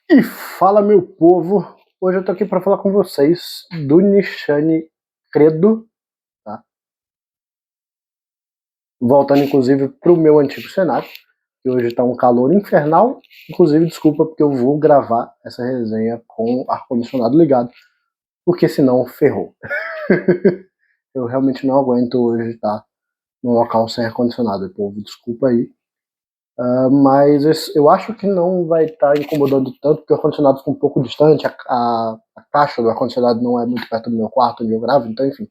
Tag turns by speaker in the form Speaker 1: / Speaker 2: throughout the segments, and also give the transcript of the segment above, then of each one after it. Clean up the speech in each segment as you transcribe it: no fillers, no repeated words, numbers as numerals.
Speaker 1: E fala, meu povo, hoje eu tô aqui para falar com vocês do Nishane Credo, tá? Voltando inclusive pro meu antigo cenário, que hoje tá um calor infernal, inclusive desculpa porque eu vou gravar essa resenha com o ar-condicionado ligado, porque senão ferrou. Eu realmente não aguento hoje estar num local sem ar-condicionado, povo, desculpa aí. Mas eu acho que não vai estar incomodando tanto, porque o ar-condicionado fica um pouco distante, a caixa do ar-condicionado não é muito perto do meu quarto onde eu gravo, então enfim,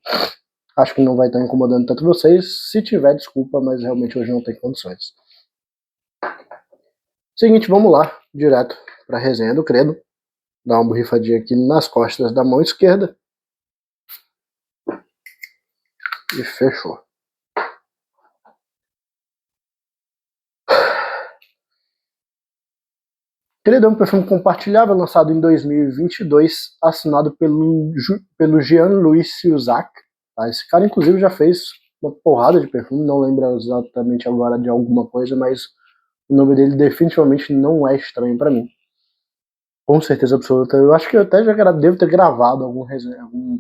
Speaker 1: acho que não vai estar incomodando tanto vocês. Se tiver, desculpa, mas realmente hoje não tem condições. Seguinte, vamos lá, direto para a resenha do Credo. Dar uma borrifadinha aqui nas costas da mão esquerda. E fechou. Credo é um perfume compartilhável, lançado em 2022, assinado pelo Jean-Louis Siuzac. Tá? Esse cara, inclusive, já fez uma porrada de perfume, não lembro exatamente agora de alguma coisa, mas o nome dele definitivamente não é estranho para mim. Com certeza absoluta. Eu acho que eu até já devo ter gravado algum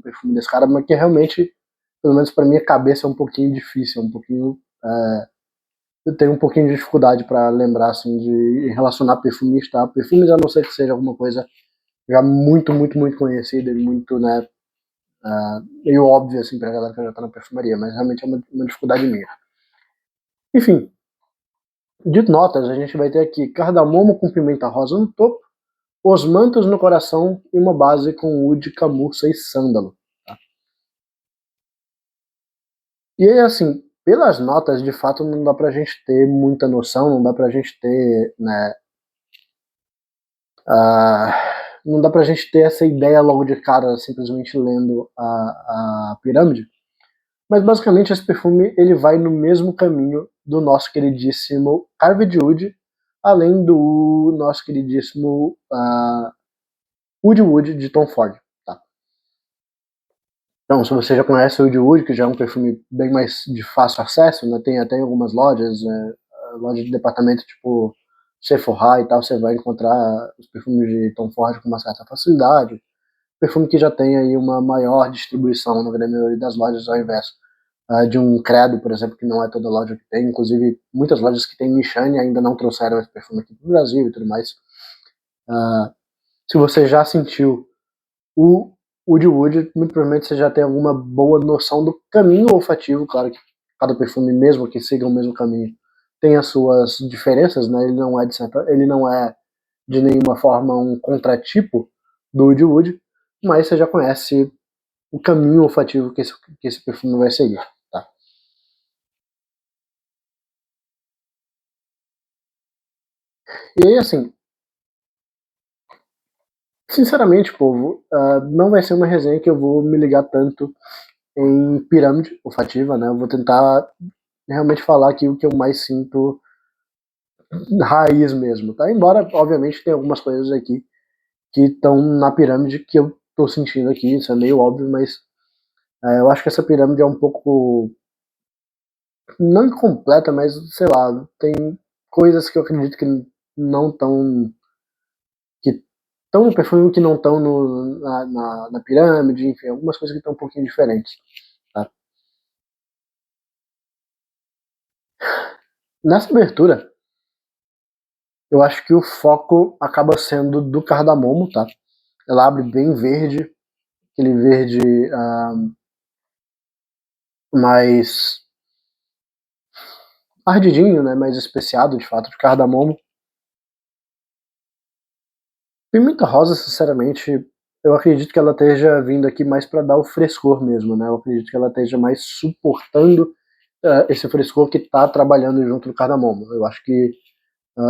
Speaker 1: perfume desse cara, mas que realmente, pelo menos para minha cabeça, é um pouquinho difícil, um pouquinho. Eu tenho um pouquinho de dificuldade para lembrar, assim, de relacionar perfumes, tá? Perfumes, a não ser que seja alguma coisa já muito, muito, muito conhecida e muito, né, meio óbvio, assim, pra galera que já tá na perfumaria, mas realmente é uma dificuldade minha. Enfim, de notas, a gente vai ter aqui cardamomo com pimenta rosa no topo, os mantos no coração e uma base com oud, camurça e sândalo. Tá? E aí, assim, pelas notas, de fato, não dá pra gente ter muita noção, não dá pra gente ter, né, não dá pra gente ter essa ideia logo de cara, simplesmente lendo a pirâmide. Mas basicamente esse perfume ele vai no mesmo caminho do nosso queridíssimo Carved Oud, além do nosso queridíssimo Oud Wood de Tom Ford. Tá? Então, se você já conhece o Oud Wood, que já é um perfume bem mais de fácil acesso, né? Tem até em algumas lojas, lojas de departamento tipo Sephora e tal, você vai encontrar os perfumes de Tom Ford com uma certa facilidade. Perfume que já tem aí uma maior distribuição na grande maioria das lojas, ao invés de um Credo, por exemplo, que não é toda loja que tem. Inclusive, muitas lojas que tem Nishane ainda não trouxeram esse perfume aqui para o Brasil e tudo mais. Se você já sentiu o Oud Wood, muito provavelmente você já tem alguma boa noção do caminho olfativo. Claro que cada perfume, mesmo que siga o mesmo caminho, tem as suas diferenças, né? Ele não é de nenhuma forma um contratipo do Oud Wood, mas você já conhece o caminho olfativo que esse perfume vai seguir. Tá? E aí, assim, sinceramente, povo, não vai ser uma resenha que eu vou me ligar tanto em pirâmide olfativa, né? Eu vou tentar realmente falar aqui o que eu mais sinto raiz mesmo, tá? Embora, obviamente, tem algumas coisas aqui que estão na pirâmide que eu tô sentindo aqui, isso é meio óbvio, mas eu acho que essa pirâmide é um pouco, não incompleta, mas, sei lá, tem coisas que eu acredito que não estão que estão no perfume que não estão na pirâmide, enfim, algumas coisas que estão um pouquinho diferentes. Tá? Nessa abertura, eu acho que o foco acaba sendo do cardamomo, tá? Ela abre bem verde, aquele verde mais ardidinho, né? Mais especiado, de fato, de cardamomo. Pimenta rosa, sinceramente, eu acredito que ela esteja vindo aqui mais para dar o frescor mesmo, né? Eu acredito que ela esteja mais suportando esse frescor que está trabalhando junto do cardamomo. Eu acho que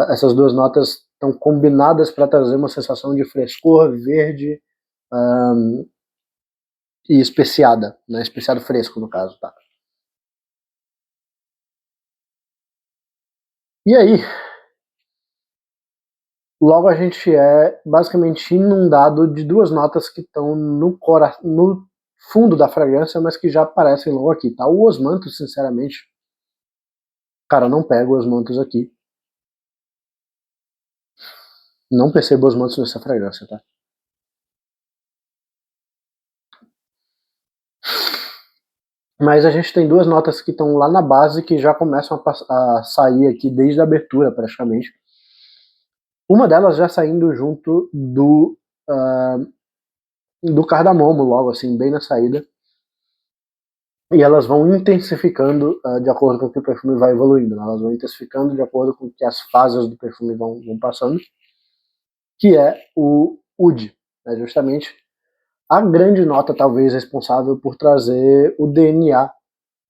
Speaker 1: essas duas notas estão combinadas para trazer uma sensação de frescor verde e especiada, né? Especiado fresco, no caso, tá? E aí, logo a gente é basicamente inundado de duas notas que estão no fundo da fragrância, mas que já aparecem logo aqui, tá? O osmanto, sinceramente, cara, eu não pego os mantos aqui. Não percebo osmantos nessa fragrância, tá? Mas a gente tem duas notas que estão lá na base que já começam a sair aqui desde a abertura, praticamente. Uma delas já saindo junto do cardamomo, logo assim, bem na saída. E elas vão intensificando de acordo com que o perfume vai evoluindo. Né? Elas vão intensificando de acordo com que as fases do perfume vão passando. Que é o Oud. Né? Justamente a grande nota, talvez, responsável por trazer o DNA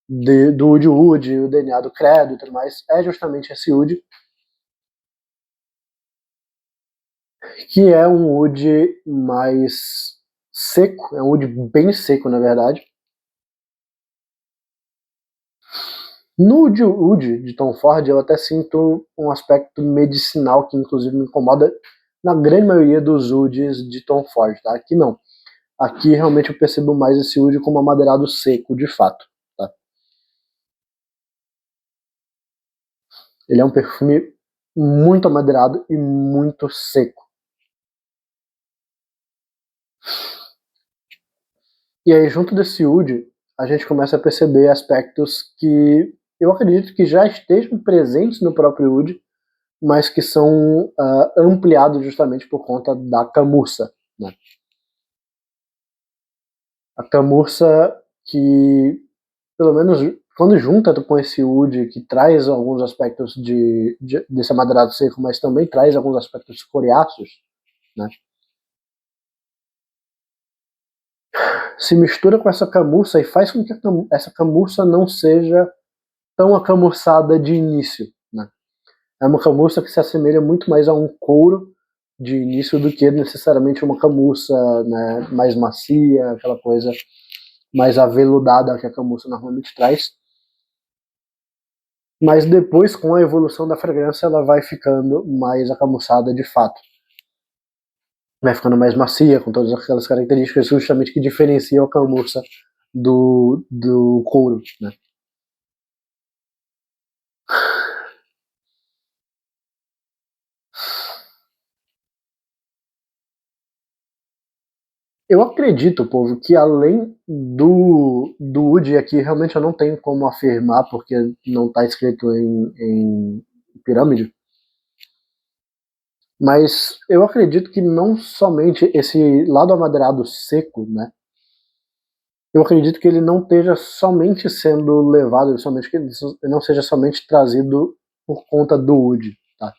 Speaker 1: do Oud Oud, o DNA do Credo e tudo mais, é justamente esse Oud, que é um Oud mais seco, é um Oud bem seco, na verdade. No Oud de Tom Ford, eu até sinto um aspecto medicinal que, inclusive, me incomoda na grande maioria dos Ouds de Tom Ford. Tá? Aqui não. Aqui realmente eu percebo mais esse Oud como amadeirado seco, de fato. Tá? Ele é um perfume muito amadeirado e muito seco. E aí, junto desse Oud, a gente começa a perceber aspectos que eu acredito que já estejam presentes no próprio Oud, mas que são ampliados justamente por conta da camurça. Né? A camurça que, pelo menos quando junta com esse Oud, que traz alguns aspectos desse amadeirado seco, mas também traz alguns aspectos coriáceos, né? Se mistura com essa camurça e faz com que essa camurça não seja tão acamurçada de início. Né? É uma camurça que se assemelha muito mais a um couro de início do que necessariamente uma camurça, né, mais macia, aquela coisa mais aveludada que a camurça normalmente traz. Mas depois, com a evolução da fragrância, ela vai ficando mais acamurçada de fato. Vai ficando mais macia, com todas aquelas características justamente que diferenciam a camurça do couro. Né? Eu acredito, povo, que além do Woody aqui, realmente eu não tenho como afirmar, porque não está escrito em pirâmide, mas eu acredito que não somente esse lado amadeirado seco, né? Eu acredito que ele não esteja somente sendo levado, somente que ele não seja somente trazido por conta do Woody, tá?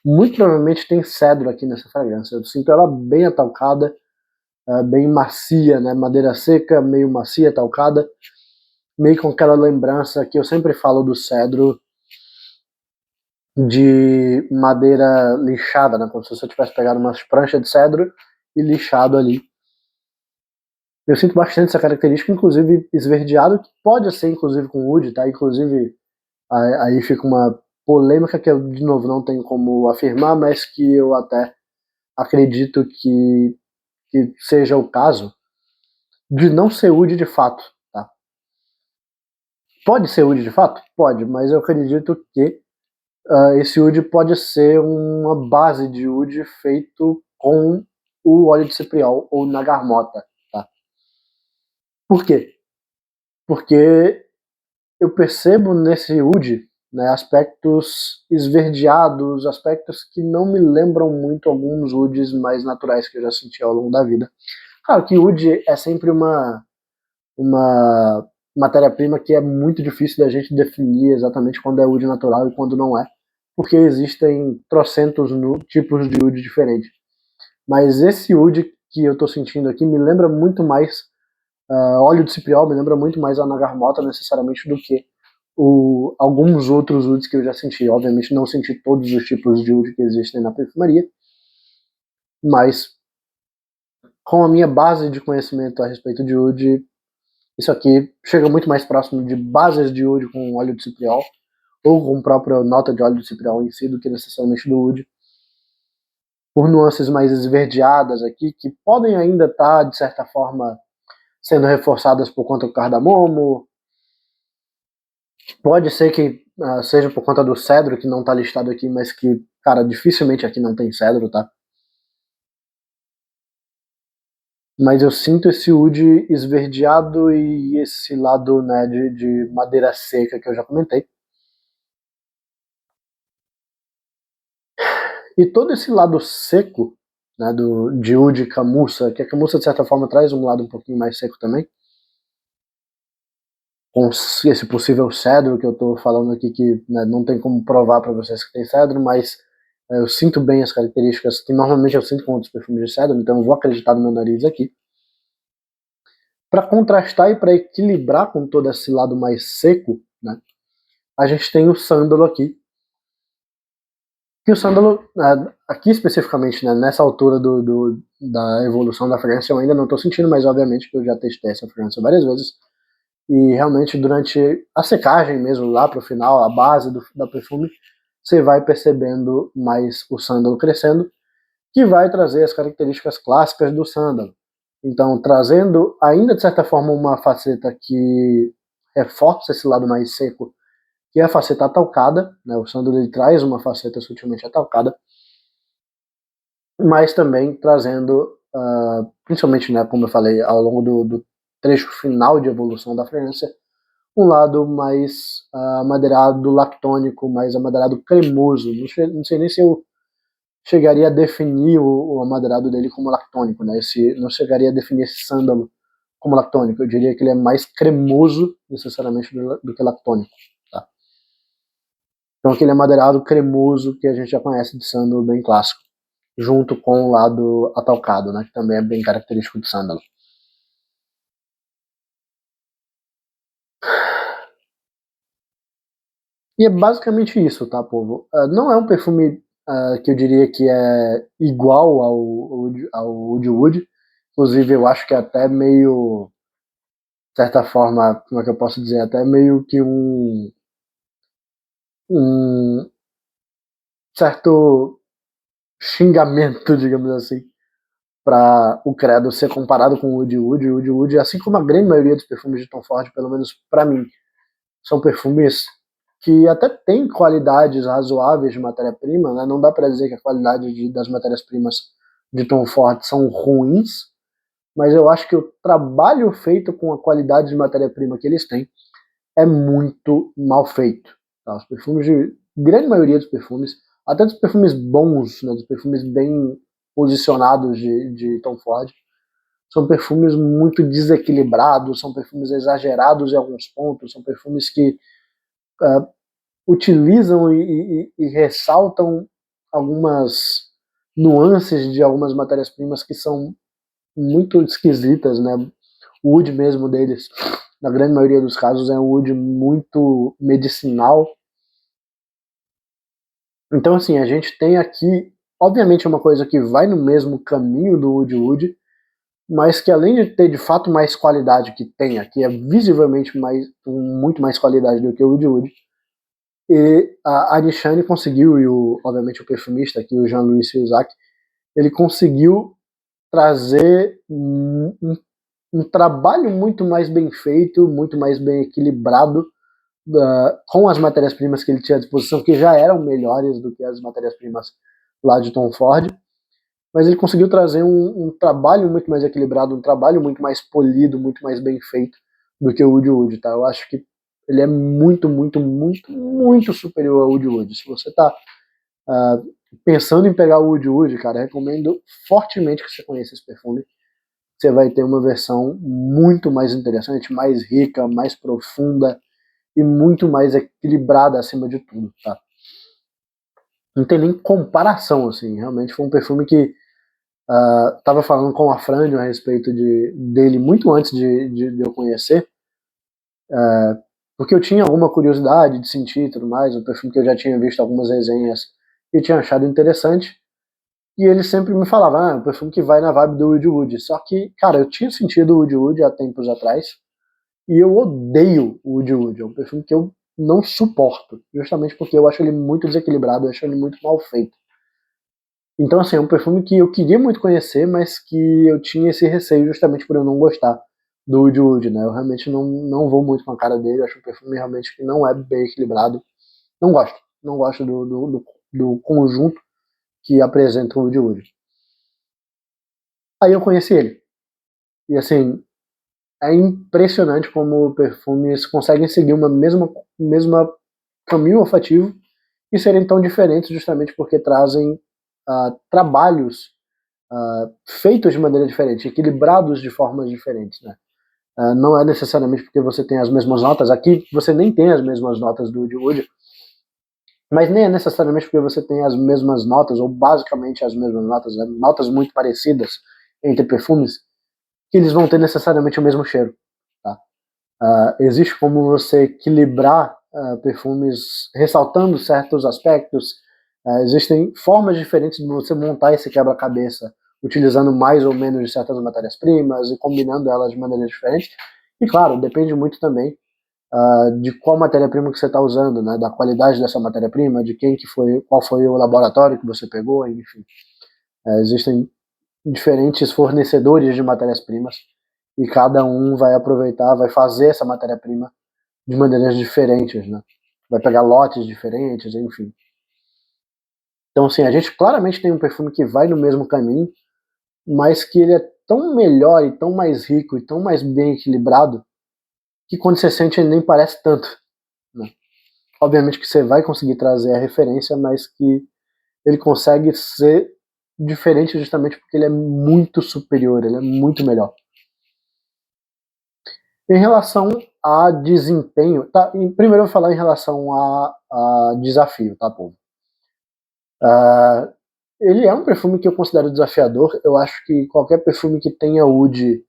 Speaker 1: Muito provavelmente tem cedro aqui nessa fragrância. Eu sinto ela bem atalcada, bem macia, né? Madeira seca, meio macia, talcada, meio com aquela lembrança que eu sempre falo do cedro de madeira lixada, né? Como se você tivesse pegado umas pranchas de cedro e lixado ali. Eu sinto bastante essa característica, inclusive esverdeado, que pode ser inclusive com wood, tá? Inclusive aí fica uma polêmica que eu de novo não tenho como afirmar, mas que eu até acredito que seja o caso de não ser wood de fato, tá? Pode ser wood de fato? Pode, mas eu acredito que esse oud pode ser uma base de oud feito com o óleo de cipriol ou na garmota. Tá? Por quê? Porque eu percebo nesse oud, né, aspectos esverdeados, aspectos que não me lembram muito alguns ouds mais naturais que eu já senti ao longo da vida. Claro que oud é sempre uma matéria-prima que é muito difícil da gente definir exatamente quando é oud natural e quando não é, porque existem trocentos tipos de oud diferentes. Mas esse oud que eu estou sentindo aqui me lembra muito mais óleo de cipriol, me lembra muito mais a nagarmota necessariamente do que alguns outros ouds que eu já senti. Obviamente não senti todos os tipos de oud que existem na perfumaria, mas com a minha base de conhecimento a respeito de oud, isso aqui chega muito mais próximo de bases de oud com óleo de cipriol, ou com a própria nota de óleo de cipriol em si, do que necessariamente do oud, por nuances mais esverdeadas aqui, que podem ainda estar, de certa forma, sendo reforçadas por conta do cardamomo. Pode ser que seja por conta do cedro, que não está listado aqui, mas que cara, dificilmente aqui não tem cedro, tá? Mas eu sinto esse wood esverdeado e esse lado, né, de madeira seca que eu já comentei. E todo esse lado seco, né, de wood e camurça, que a camurça de certa forma traz um lado um pouquinho mais seco também, com esse possível cedro que eu estou falando aqui, que, né, não tem como provar para vocês que tem cedro, mas eu sinto bem as características que normalmente eu sinto com outros perfumes de cedro, então eu vou acreditar no meu nariz aqui. Para contrastar e para equilibrar com todo esse lado mais seco, né, a gente tem o sândalo aqui. Que o sândalo, aqui especificamente, né, nessa altura da evolução da fragrância, eu ainda não estou sentindo, mas obviamente que eu já testei essa fragrância várias vezes. E realmente durante a secagem mesmo, lá para o final, a base da perfume, você vai percebendo mais o sândalo crescendo, que vai trazer as características clássicas do sândalo. Então, trazendo ainda de certa forma uma faceta que reforça esse lado mais seco, que é a faceta atalcada, né? O sândalo ele traz uma faceta sutilmente atalcada, mas também trazendo, principalmente, né, como eu falei, ao longo do trecho final de evolução da fragrância, um lado mais amadeirado, lactônico, mais amadeirado cremoso. Não sei nem se eu chegaria a definir o amadeirado dele como lactônico, né? Não chegaria a definir esse sândalo como lactônico. Eu diria que ele é mais cremoso, necessariamente, do que lactônico. Tá? Então aquele amadeirado cremoso que a gente já conhece de sândalo bem clássico, junto com o lado atalcado, né? Que também é bem característico do sândalo. E é basicamente isso, tá, povo? Não é um perfume que eu diria que é igual ao Woody Wood. Inclusive, eu acho que é até meio, de certa forma, como é que eu posso dizer? Até meio que um certo xingamento, digamos assim, para o Credo ser comparado com o Woody Wood. O Woody Wood, assim como a grande maioria dos perfumes de Tom Ford, pelo menos para mim, são perfumes que até têm qualidades razoáveis de matéria-prima, né? Não dá para dizer que a qualidade das matérias-primas de Tom Ford são ruins, mas eu acho que o trabalho feito com a qualidade de matéria-prima que eles têm é muito mal feito. Tá? Os perfumes de grande maioria dos perfumes, até dos perfumes bons, né, dos perfumes bem posicionados de Tom Ford, são perfumes muito desequilibrados, são perfumes exagerados em alguns pontos, são perfumes que utilizam e ressaltam algumas nuances de algumas matérias-primas que são muito esquisitas, né? O wood mesmo deles, na grande maioria dos casos, é um wood muito medicinal. Então, assim, a gente tem aqui, obviamente, uma coisa que vai no mesmo caminho do wood, mas que além de ter de fato mais qualidade que tem aqui, é visivelmente muito mais qualidade do que o wood, e a Nishane conseguiu, e obviamente o perfumista aqui, o Jean-Louis Silzac, ele conseguiu trazer um trabalho muito mais bem feito, muito mais bem equilibrado com as matérias-primas que ele tinha à disposição, que já eram melhores do que as matérias-primas lá de Tom Ford, mas ele conseguiu trazer um trabalho muito mais equilibrado, um trabalho muito mais polido, muito mais bem feito do que o Woody Wood, tá? Eu acho que ele é muito, muito, muito, muito superior ao Woody Wood. Se você tá pensando em pegar o Woody Wood, cara, recomendo fortemente que você conheça esse perfume. Você vai ter uma versão muito mais interessante, mais rica, mais profunda e muito mais equilibrada acima de tudo, tá? Não tem nem comparação, assim. Realmente foi um perfume que tava falando com a Franjo a respeito dele muito antes de eu conhecer, porque eu tinha alguma curiosidade de sentir e tudo mais, um perfume que eu já tinha visto algumas resenhas e tinha achado interessante, e ele sempre me falava, é um perfume que vai na vibe do Woody Wood, só que, cara, eu tinha sentido o Woody Wood há tempos atrás, e eu odeio o Woody Wood, é um perfume que eu não suporto, justamente porque eu acho ele muito desequilibrado, eu acho ele muito mal feito. Então, assim, é um perfume que eu queria muito conhecer, mas que eu tinha esse receio justamente por eu não gostar do Woody Wood, né? Eu realmente não vou muito com a cara dele, eu acho um perfume realmente que não é bem equilibrado. Não gosto do conjunto que apresenta o Woody Wood. Aí eu conheci ele. E assim, é impressionante como perfumes conseguem seguir uma mesma caminho olfativo e serem tão diferentes justamente porque trazem trabalhos feitos de maneira diferente, equilibrados de formas diferentes, né? Não é necessariamente porque você tem as mesmas notas, aqui você nem tem as mesmas notas do Woody Wood, mas nem é necessariamente porque você tem as mesmas notas, ou basicamente as mesmas notas, né? Notas muito parecidas entre perfumes, que eles vão ter necessariamente o mesmo cheiro. Tá? Existe como você equilibrar perfumes ressaltando certos aspectos, existem formas diferentes de você montar esse quebra-cabeça, utilizando mais ou menos de certas matérias-primas e combinando elas de maneira diferente. E claro, depende muito também de qual matéria-prima que você está usando, né, da qualidade dessa matéria-prima, de quem que foi, qual foi o laboratório que você pegou, enfim. Existem diferentes fornecedores de matérias-primas e cada um vai aproveitar, vai fazer essa matéria-prima de maneiras diferentes, né? Vai pegar lotes diferentes, enfim. Então, assim, a gente claramente tem um perfume que vai no mesmo caminho, mas que ele é tão melhor e tão mais rico e tão mais bem equilibrado que quando você sente ele nem parece tanto, né? Obviamente que você vai conseguir trazer a referência, mas que ele consegue ser diferente justamente porque ele é muito superior, ele é muito melhor. Em relação a desempenho, tá? Primeiro eu vou falar em relação a desafio, tá, povo? Ele é um perfume que eu considero desafiador. Eu acho que qualquer perfume que tenha oud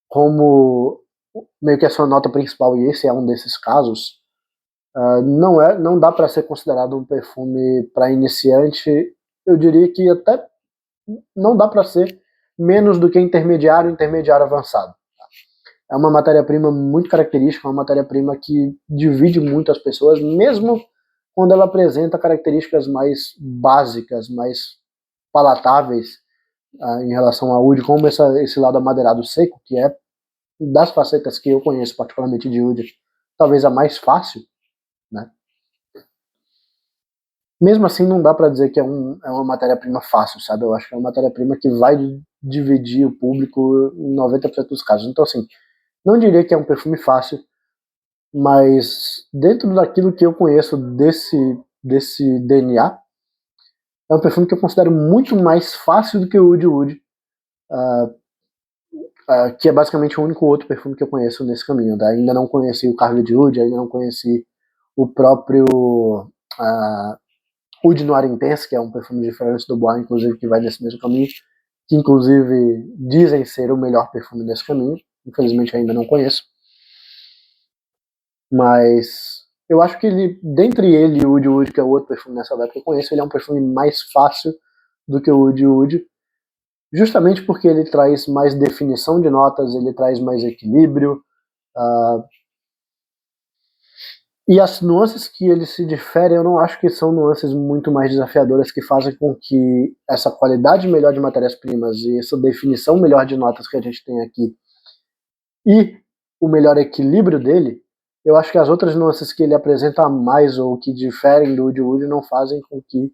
Speaker 1: como meio que a sua nota principal, e esse é um desses casos, não dá para ser considerado um perfume para iniciante. Eu diria que até não dá para ser menos do que intermediário avançado. É uma matéria-prima muito característica, uma matéria-prima que divide muito as pessoas, mesmo quando ela apresenta características mais básicas, mais palatáveis em relação ao oud, como esse lado amadeirado seco, que é das facetas que eu conheço particularmente de oud, talvez a mais fácil, né? Mesmo assim, não dá para dizer que é uma matéria-prima fácil, sabe? Eu acho que é uma matéria-prima que vai dividir o público em 90% dos casos. Então, assim, não diria que é um perfume fácil, mas dentro daquilo que eu conheço desse DNA, é um perfume que eu considero muito mais fácil do que o Woody Wood, que é basicamente o único outro perfume que eu conheço nesse caminho. Tá? Ainda não conheci o Carly de Wood, ainda não conheci o próprio Oud Noir Intense, que é um perfume diferente do Bois, inclusive, que vai nesse mesmo caminho, que inclusive dizem ser o melhor perfume nesse caminho. Infelizmente ainda não conheço. Mas eu acho que dentre ele e o Woody Wood, que é o outro perfume nessa época que eu conheço, ele é um perfume mais fácil do que o Woody Wood, justamente porque ele traz mais definição de notas, ele traz mais equilíbrio, e as nuances que ele se difere, eu não acho que são nuances muito mais desafiadoras que fazem com que essa qualidade melhor de matérias-primas e essa definição melhor de notas que a gente tem aqui e o melhor equilíbrio dele, eu acho que as outras nuances que ele apresenta mais ou que diferem do Woody Wood não fazem com que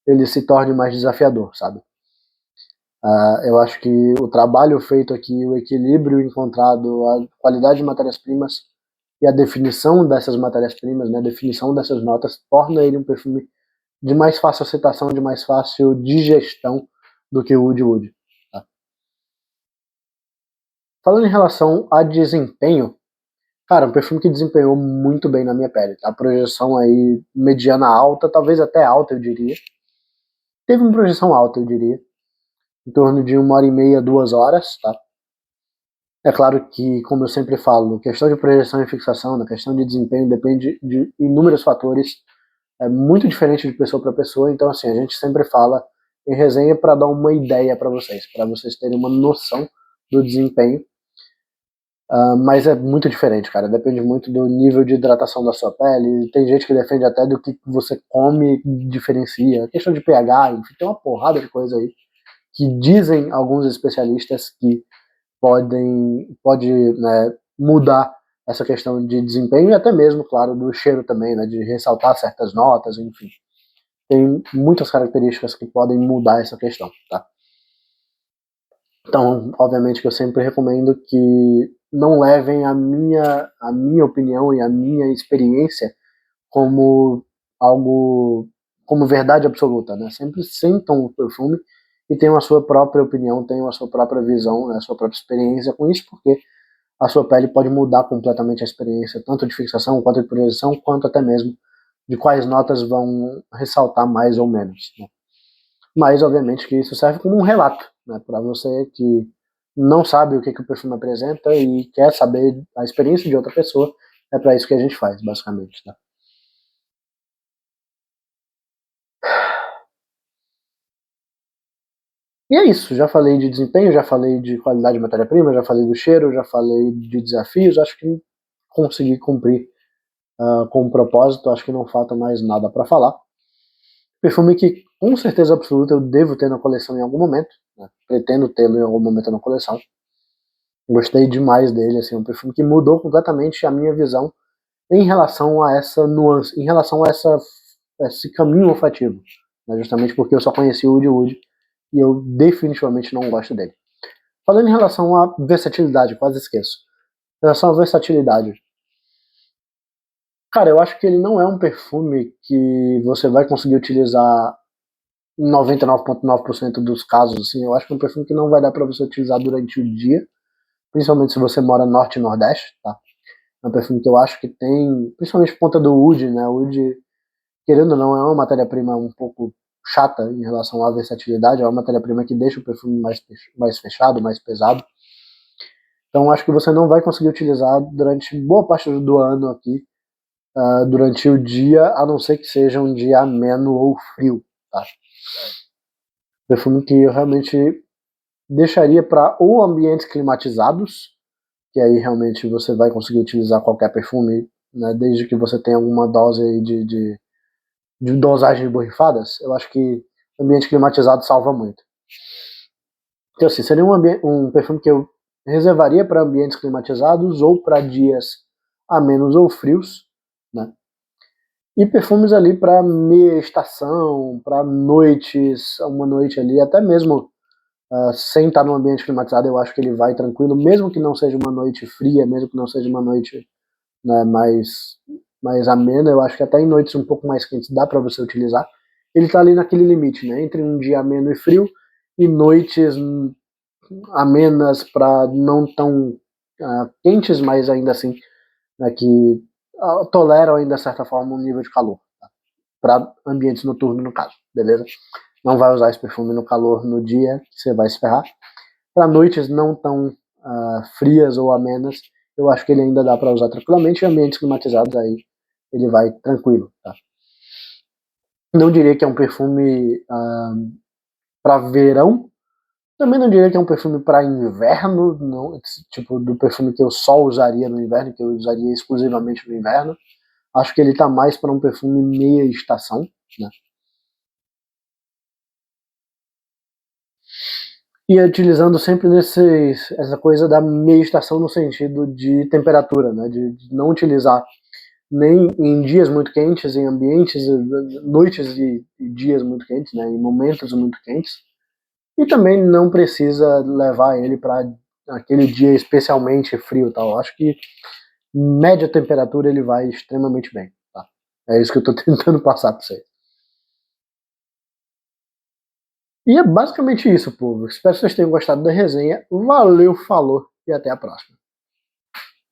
Speaker 1: ele se torne mais desafiador, sabe? Eu acho que o trabalho feito aqui, o equilíbrio encontrado, a qualidade de matérias-primas e a definição dessas matérias-primas, né, a definição dessas notas, torna ele um perfume de mais fácil aceitação, de mais fácil digestão do que o Woody Wood. Tá? Falando em relação a desempenho, cara, um perfume que desempenhou muito bem na minha pele. Tá? A projeção aí mediana alta, talvez até alta, eu diria. Teve uma projeção alta, eu diria. Em torno de 1h30, 2 horas, tá? É claro que, como eu sempre falo, questão de projeção e fixação, na questão de desempenho, depende de inúmeros fatores. É muito diferente de pessoa para pessoa, então assim, a gente sempre fala em resenha para dar uma ideia para vocês terem uma noção do desempenho. Mas é muito diferente, cara. Depende muito do nível de hidratação da sua pele. Tem gente que defende até do que você come diferencia. A questão de pH, enfim, tem uma porrada de coisa aí que dizem alguns especialistas que pode, né, mudar essa questão de desempenho e até mesmo, claro, do cheiro também, né, de ressaltar certas notas, enfim. tem muitas características que podem mudar essa questão, tá? Então, obviamente que eu sempre recomendo que não levem a minha opinião e a minha experiência como algo, como verdade absoluta, né? Sempre sentam o perfume e tenham a sua própria opinião, tenham a sua própria visão, né, a sua própria experiência com isso, porque a sua pele pode mudar completamente a experiência, tanto de fixação, quanto de projeção, quanto até mesmo de quais notas vão ressaltar mais ou menos, né? Mas, obviamente, que isso serve como um relato, né, para você que não sabe o que, que o perfume apresenta e quer saber a experiência de outra pessoa, é para isso que a gente faz, basicamente, tá? E é isso, já falei de desempenho, já falei de qualidade de matéria-prima, já falei do cheiro, já falei de desafios, acho que consegui cumprir com o propósito, acho que não falta mais nada para falar. Perfume que, com certeza absoluta, eu devo ter na coleção em algum momento, né? Pretendo tê-lo em algum momento na coleção. Gostei demais dele, assim, um perfume que mudou completamente a minha visão em relação a essa nuance, em relação a esse caminho olfativo, né? Justamente porque eu só conheci o Oud Oud e eu definitivamente não gosto dele. Falando em relação à versatilidade, quase esqueço. Em relação à versatilidade, cara, eu acho que ele não é um perfume que você vai conseguir utilizar em 99,9% dos casos, assim. Eu acho que é um perfume que não vai dar para você utilizar durante o dia, principalmente se você mora norte e nordeste, tá? É um perfume que eu acho que tem, principalmente por conta do Oud, né? O Oud, querendo ou não, é uma matéria-prima um pouco chata em relação à versatilidade, é uma matéria-prima que deixa o perfume mais fechado, mais pesado. Então acho que você não vai conseguir utilizar durante boa parte do ano aqui, durante o dia, a não ser que seja um dia ameno ou frio, tá? Perfume que eu realmente deixaria para ou ambientes climatizados, que aí realmente você vai conseguir utilizar qualquer perfume, né, desde que você tenha alguma dose aí de dosagem de borrifadas. Eu acho que ambiente climatizado salva muito. Então, assim, seria um perfume que eu reservaria para ambientes climatizados ou para dias amenos ou frios, né? E perfumes ali para meia estação, para noites, uma noite ali, até mesmo sem estar num ambiente climatizado, eu acho que ele vai tranquilo, mesmo que não seja uma noite fria, mesmo que não seja uma noite, né, mais amena, eu acho que até em noites um pouco mais quentes dá para você utilizar. Ele está ali naquele limite, né, entre um dia ameno e frio e noites amenas para não tão quentes, mas ainda assim, né, que toleram ainda de certa forma um nível de calor, tá? Para ambientes noturnos no caso, beleza? Não vai usar esse perfume no calor no dia, você vai se ferrar. Para noites não tão frias ou amenas, eu acho que ele ainda dá para usar tranquilamente. Em ambientes climatizados aí ele vai tranquilo, tá? Não diria que é um perfume para verão, também não diria que é um perfume para inverno, não, tipo do perfume que eu só usaria no inverno, que eu usaria exclusivamente no inverno. Acho que ele tá mais para um perfume meia estação, né? E utilizando sempre essa coisa da meia estação no sentido de temperatura, né? De não utilizar nem em dias muito quentes, em ambientes, noites e dias muito quentes, né? Em momentos muito quentes. E também não precisa levar ele para aquele dia especialmente frio, tal. Acho que média temperatura ele vai extremamente bem, tá? É isso que eu tô tentando passar para você. E é basicamente isso, povo. Espero que vocês tenham gostado da resenha. Valeu, falou e até a próxima.